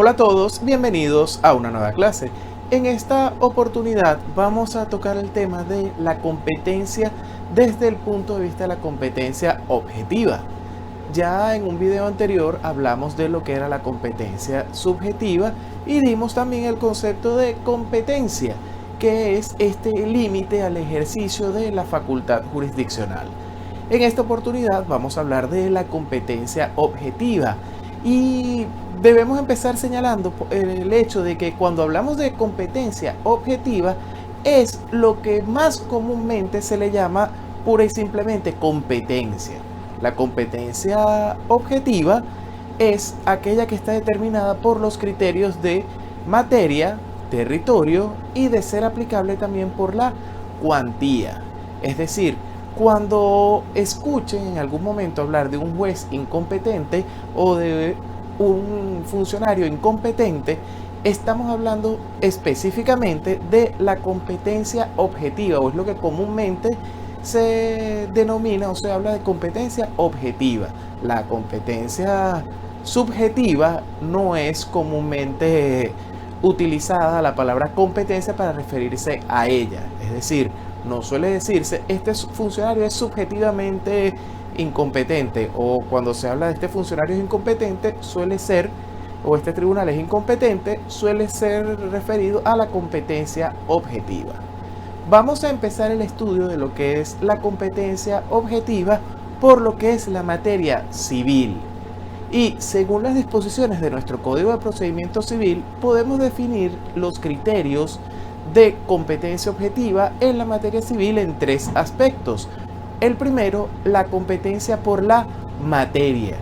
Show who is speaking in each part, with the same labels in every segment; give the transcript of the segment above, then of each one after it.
Speaker 1: Hola a todos, bienvenidos a una nueva clase. En esta oportunidad vamos a tocar el tema de la competencia desde el punto de vista de la competencia objetiva. Ya en un video anterior hablamos de lo que era la competencia subjetiva y dimos también el concepto de competencia, que es este límite al ejercicio de la facultad jurisdiccional. En esta oportunidad vamos a hablar de la competencia objetiva y debemos empezar señalando el hecho de que cuando hablamos de competencia objetiva es lo que más comúnmente se le llama pura y simplemente competencia. La competencia objetiva es aquella que está determinada por los criterios de materia, territorio y de ser aplicable también por la cuantía. Es decir, cuando escuchen en algún momento hablar de un juez incompetente o de un funcionario incompetente, estamos hablando específicamente de la competencia objetiva, o es lo que comúnmente se denomina o se habla de competencia objetiva. La competencia subjetiva no es comúnmente utilizada la palabra competencia para referirse a ella, es decir, no suele decirse este funcionario es subjetivamente incompetente, o cuando se habla de este funcionario es incompetente suele ser, o este tribunal es incompetente, suele ser referido a la competencia objetiva. Vamos a empezar el estudio de lo que es la competencia objetiva por lo que es la materia civil. Y según las disposiciones de nuestro Código de Procedimiento Civil, podemos definir los criterios de competencia objetiva en la materia civil en tres aspectos. El primero, la competencia por la materia,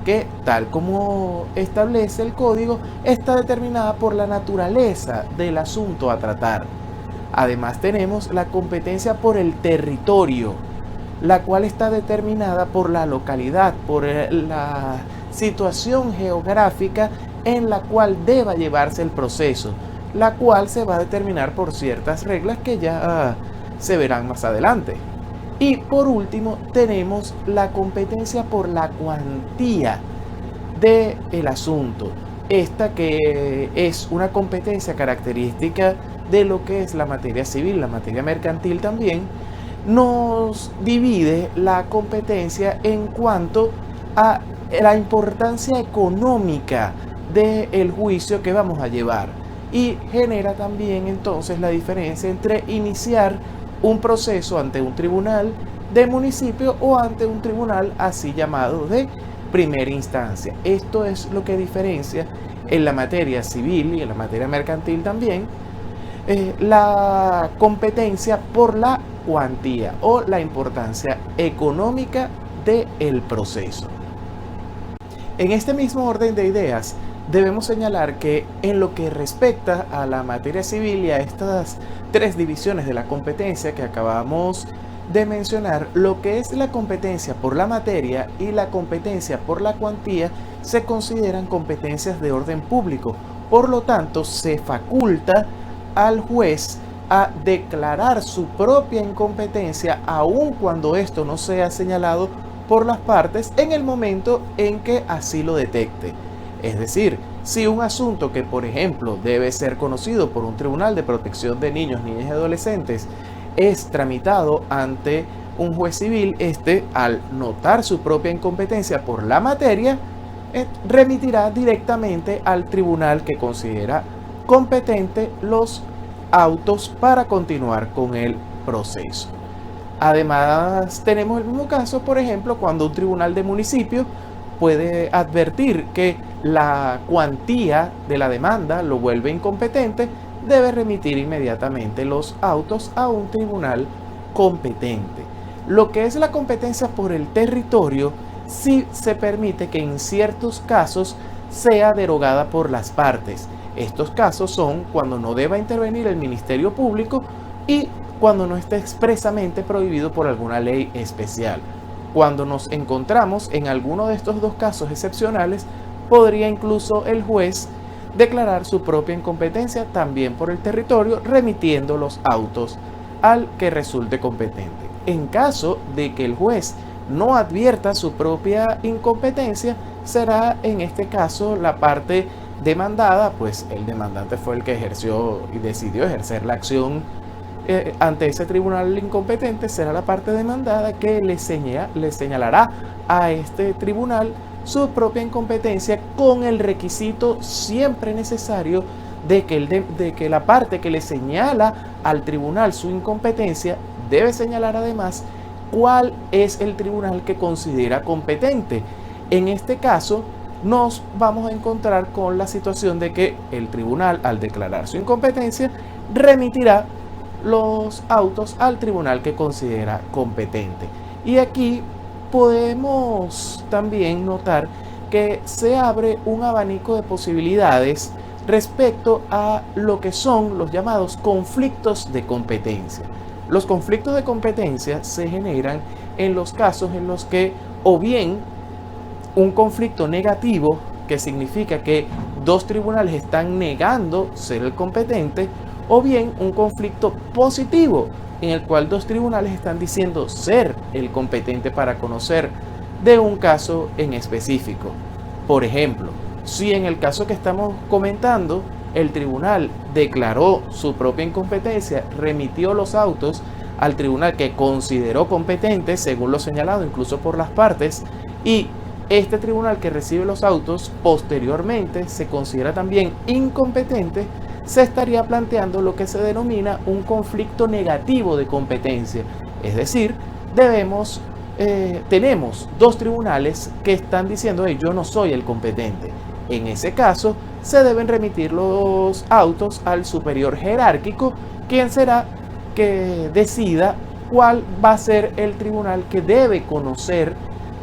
Speaker 1: que tal como establece el código, está determinada por la naturaleza del asunto a tratar. Además tenemos la competencia por el territorio, la cual está determinada por la localidad, por la situación geográfica en la cual deba llevarse el proceso, la cual se va a determinar por ciertas reglas que ya se verán más adelante. Y por último tenemos la competencia por la cuantía del asunto. Esta que es una competencia característica de lo que es la materia civil, la materia mercantil también, nos divide la competencia en cuanto a la importancia económica del juicio que vamos a llevar. Y genera también entonces la diferencia entre iniciar un proceso ante un tribunal de municipio o ante un tribunal así llamado de primera instancia. Esto es lo que diferencia en la materia civil y en la materia mercantil también la competencia por la cuantía o la importancia económica del proceso. En este mismo orden de ideas, debemos señalar que en lo que respecta a la materia civil y a estas tres divisiones de la competencia que acabamos de mencionar, lo que es la competencia por la materia y la competencia por la cuantía se consideran competencias de orden público. Por lo tanto, se faculta al juez a declarar su propia incompetencia aun cuando esto no sea señalado por las partes en el momento en que así lo detecte. Es decir, si un asunto que, por ejemplo, debe ser conocido por un tribunal de protección de niños, niñas y adolescentes, es tramitado ante un juez civil, al notar su propia incompetencia por la materia, remitirá directamente al tribunal que considera competente los autos para continuar con el proceso. Además, tenemos el mismo caso, por ejemplo, cuando un tribunal de municipio puede advertir que la cuantía de la demanda lo vuelve incompetente, debe remitir inmediatamente los autos a un tribunal competente. Lo que es la competencia por el territorio, sí se permite que en ciertos casos sea derogada por las partes. Estos casos son cuando no deba intervenir el Ministerio Público y cuando no esté expresamente prohibido por alguna ley especial. Cuando nos encontramos en alguno de estos dos casos excepcionales, podría incluso el juez declarar su propia incompetencia también por el territorio, remitiendo los autos al que resulte competente. En caso de que el juez no advierta su propia incompetencia, será en este caso la parte demandada, pues el demandante fue el que ejerció y decidió ejercer la acción ante ese tribunal incompetente, será la parte demandada que le señalará a este tribunal su propia incompetencia, con el requisito siempre necesario de que la parte que le señala al tribunal su incompetencia debe señalar además cuál es el tribunal que considera competente. En este caso, nos vamos a encontrar con la situación de que el tribunal, al declarar su incompetencia, remitirá los autos al tribunal que considera competente. Y aquí podemos también notar que se abre un abanico de posibilidades respecto a lo que son los llamados conflictos de competencia. Los conflictos de competencia se generan en los casos en los que o bien un conflicto negativo, que significa que dos tribunales están negando ser el competente, o bien un conflicto positivo, en el cual dos tribunales están diciendo ser el competente para conocer de un caso en específico. Por ejemplo, si en el caso que estamos comentando, el tribunal declaró su propia incompetencia, remitió los autos al tribunal que consideró competente, según lo señalado incluso por las partes, y este tribunal que recibe los autos posteriormente se considera también incompetente, se estaría planteando lo que se denomina un conflicto negativo de competencia. Es decir, tenemos dos tribunales que están diciendo: hey, yo no soy el competente. En ese caso, se deben remitir los autos al superior jerárquico, quien será que decida cuál va a ser el tribunal que debe conocer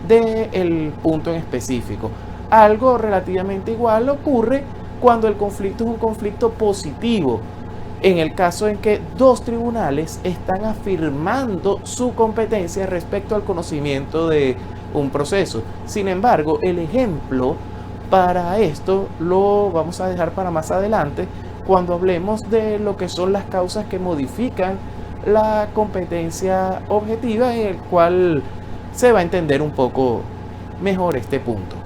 Speaker 1: del punto en específico. Algo relativamente igual ocurre cuando el conflicto es un conflicto positivo, en el caso en que dos tribunales están afirmando su competencia respecto al conocimiento de un proceso. Sin embargo, el ejemplo para esto lo vamos a dejar para más adelante, cuando hablemos de lo que son las causas que modifican la competencia objetiva, en el cual se va a entender un poco mejor este punto.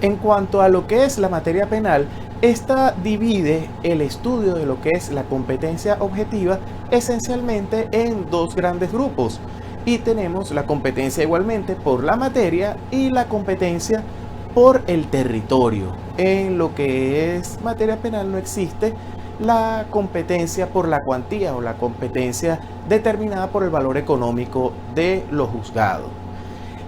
Speaker 1: En cuanto a lo que es la materia penal, esta divide el estudio de lo que es la competencia objetiva esencialmente en dos grandes grupos. Y tenemos la competencia igualmente por la materia y la competencia por el territorio. En lo que es materia penal no existe la competencia por la cuantía o la competencia determinada por el valor económico de lo juzgado.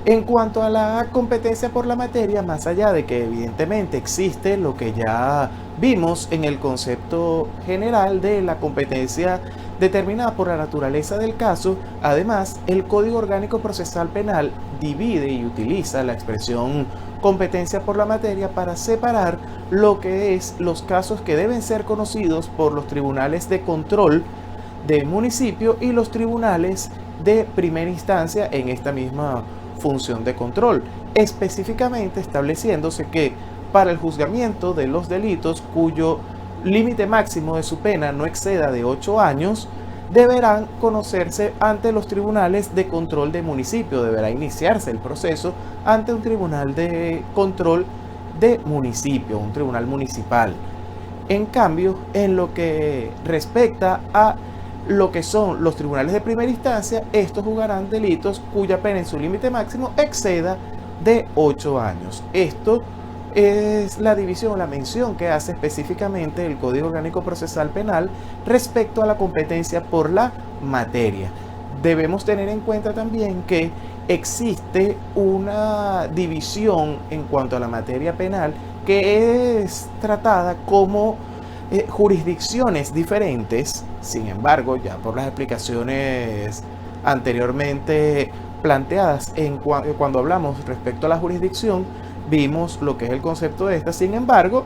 Speaker 1: En cuanto a la competencia por la materia, más allá de que evidentemente existe lo que ya vimos en el concepto general de la competencia determinada por la naturaleza del caso, además el Código Orgánico Procesal Penal divide y utiliza la expresión competencia por la materia para separar lo que es los casos que deben ser conocidos por los tribunales de control de municipio y los tribunales de primera instancia en esta misma función de control, específicamente estableciéndose que para el juzgamiento de los delitos cuyo límite máximo de su pena no exceda de 8 años, deberán conocerse ante los tribunales de control de municipio, deberá iniciarse el proceso ante un tribunal de control de municipio, un tribunal municipal. En cambio, en lo que respecta a lo que son los tribunales de primera instancia, estos juzgarán delitos cuya pena en su límite máximo exceda de 8 años. Esto es la división, la mención que hace específicamente el Código Orgánico Procesal Penal respecto a la competencia por la materia. Debemos tener en cuenta también que existe una división en cuanto a la materia penal que es tratada como jurisdicciones diferentes. Sin embargo, ya por las explicaciones anteriormente planteadas cuando hablamos respecto a la jurisdicción, vimos lo que es el concepto de esta. Sin embargo,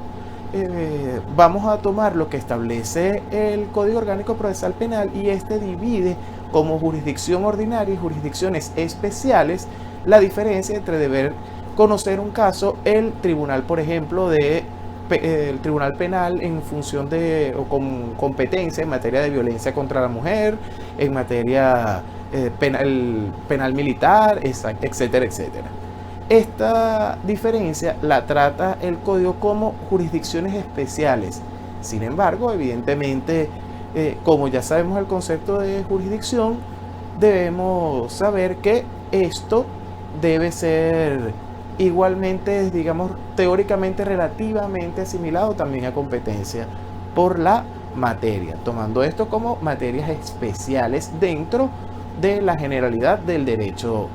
Speaker 1: vamos a tomar lo que establece el Código Orgánico Procesal Penal, y este divide como jurisdicción ordinaria y jurisdicciones especiales la diferencia entre deber conocer un caso el tribunal, por ejemplo, el tribunal penal en función de o con competencia en materia de violencia contra la mujer, en materia penal militar, etcétera, etcétera. Esta diferencia la trata el código como jurisdicciones especiales. Sin embargo, evidentemente, como ya sabemos el concepto de jurisdicción, debemos saber que esto debe ser igualmente, digamos, teóricamente relativamente asimilado también a competencia por la materia, tomando esto como materias especiales dentro de la generalidad del derecho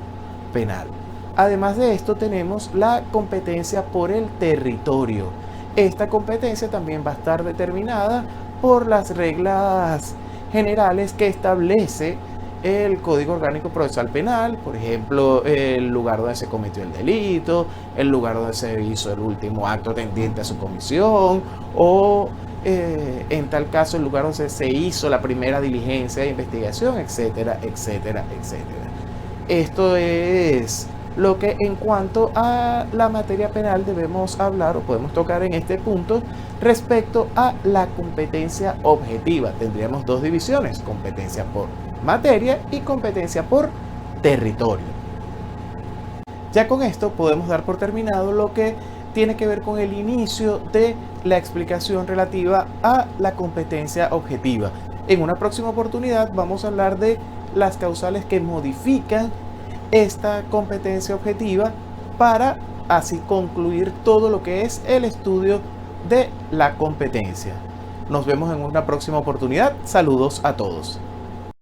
Speaker 1: penal. Además de esto tenemos la competencia por el territorio. Esta competencia también va a estar determinada por las reglas generales que establece el Código Orgánico Procesal Penal, por ejemplo, el lugar donde se cometió el delito, el lugar donde se hizo el último acto tendiente a su comisión, o en tal caso el lugar donde se hizo la primera diligencia de investigación, etcétera, etcétera, etcétera. Esto es lo que en cuanto a la materia penal debemos hablar o podemos tocar en este punto respecto a la competencia objetiva. Tendríamos dos divisiones: competencia por materia y competencia por territorio. Ya con esto podemos dar por terminado lo que tiene que ver con el inicio de la explicación relativa a la competencia objetiva. En una próxima oportunidad vamos a hablar de las causales que modifican esta competencia objetiva para así concluir todo lo que es el estudio de la competencia. Nos vemos en una próxima oportunidad. Saludos a todos.